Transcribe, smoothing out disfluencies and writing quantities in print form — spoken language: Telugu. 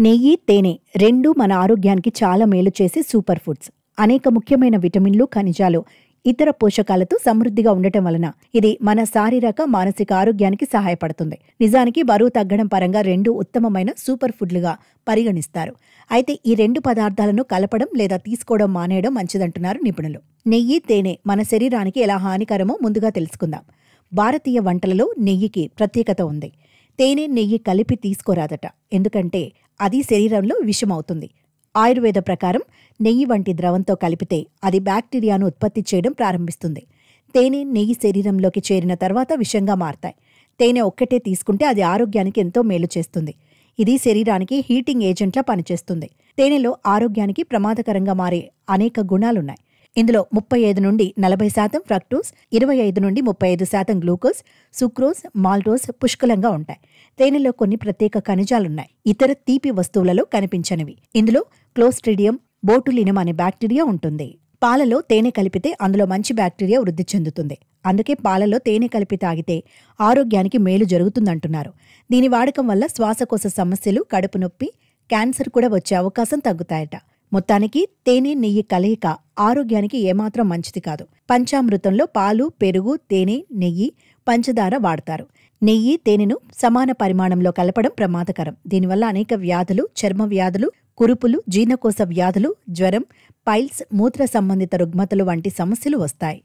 నెయ్యి, తేనె రెండూ మన ఆరోగ్యానికి చాలా మేలు చేసే సూపర్ ఫుడ్స్. అనేక ముఖ్యమైన విటమిన్లు, ఖనిజాలు, ఇతర పోషకాలతో సమృద్ధిగా ఉండటం వలన ఇది మన శారీరక, మానసిక ఆరోగ్యానికి సహాయపడుతుంది. నిజానికి బరువు తగ్గడం పరంగా రెండూ ఉత్తమమైన సూపర్ ఫుడ్లుగా పరిగణిస్తారు. అయితే ఈ రెండు పదార్థాలను కలపడం లేదా తీసుకోవడం మానేయడం మంచిదంటున్నారు నిపుణులు. నెయ్యి, తేనె మన శరీరానికి ఎలా హానికరమో ముందుగా తెలుసుకుందాం. భారతీయ వంటలలో నెయ్యికి ప్రత్యేకత ఉంది. తేనె, నెయ్యి కలిపి తీసుకోరాదట. ఎందుకంటే అది శరీరంలో విషమవుతుంది. ఆయుర్వేద ప్రకారం నెయ్యి వంటి ద్రవంతో కలిపితే అది బ్యాక్టీరియాను ఉత్పత్తి చేయడం ప్రారంభిస్తుంది. తేనె, నెయ్యి శరీరంలోకి చేరిన తర్వాత విషంగా మారతాయి. తేనె ఒక్కటే తీసుకుంటే అది ఆరోగ్యానికి ఎంతో మేలు చేస్తుంది. ఇది శరీరానికి హీటింగ్ ఏజెంట్లా పనిచేస్తుంది. తేనెలో ఆరోగ్యానికి ప్రమాదకరంగా మారే అనేక గుణాలున్నాయి. ఇందులో 35 నుండి 40% ఫ్రక్టోస్, 25 నుండి 35% గ్లూకోజ్, సుక్రోజ్, మాల్టోస్ పుష్కలంగా ఉంటాయి. తేనెలో కొన్ని ప్రత్యేక ఖనిజాలున్నాయి, ఇతర తీపి వస్తువులలో కనిపించనివి. ఇందులో క్లోస్ట్రిడియం బోటులినం అనే బ్యాక్టీరియా ఉంటుంది. పాలలో తేనె కలిపితే అందులో మంచి బ్యాక్టీరియా వృద్ధి చెందుతుంది. అందుకే పాలలో తేనె కలిపి తాగితే ఆరోగ్యానికి మేలు జరుగుతుందంటున్నారు. దీని వాడకం వల్ల శ్వాసకోశ సమస్యలు, కడుపు నొప్పి, క్యాన్సర్ కూడా వచ్చే అవకాశం తగ్గుతాయట. మొత్తానికి తేనె, నెయ్యి కలయిక ఆరోగ్యానికి ఏమాత్రం మంచిది కాదు. పంచామృతంలో పాలు, పెరుగు, తేనె, నెయ్యి, పంచదార వాడతారు. నెయ్యి, తేనెను సమాన పరిమాణంలో కలపడం ప్రమాదకరం. దీనివల్ల అనేక వ్యాధులు, చర్మ వ్యాధులు, కురుపులు, జీర్ణకోశ వ్యాధులు, జ్వరం, పైల్స్, మూత్ర సంబంధిత రుగ్మతలు వంటి సమస్యలు వస్తాయి.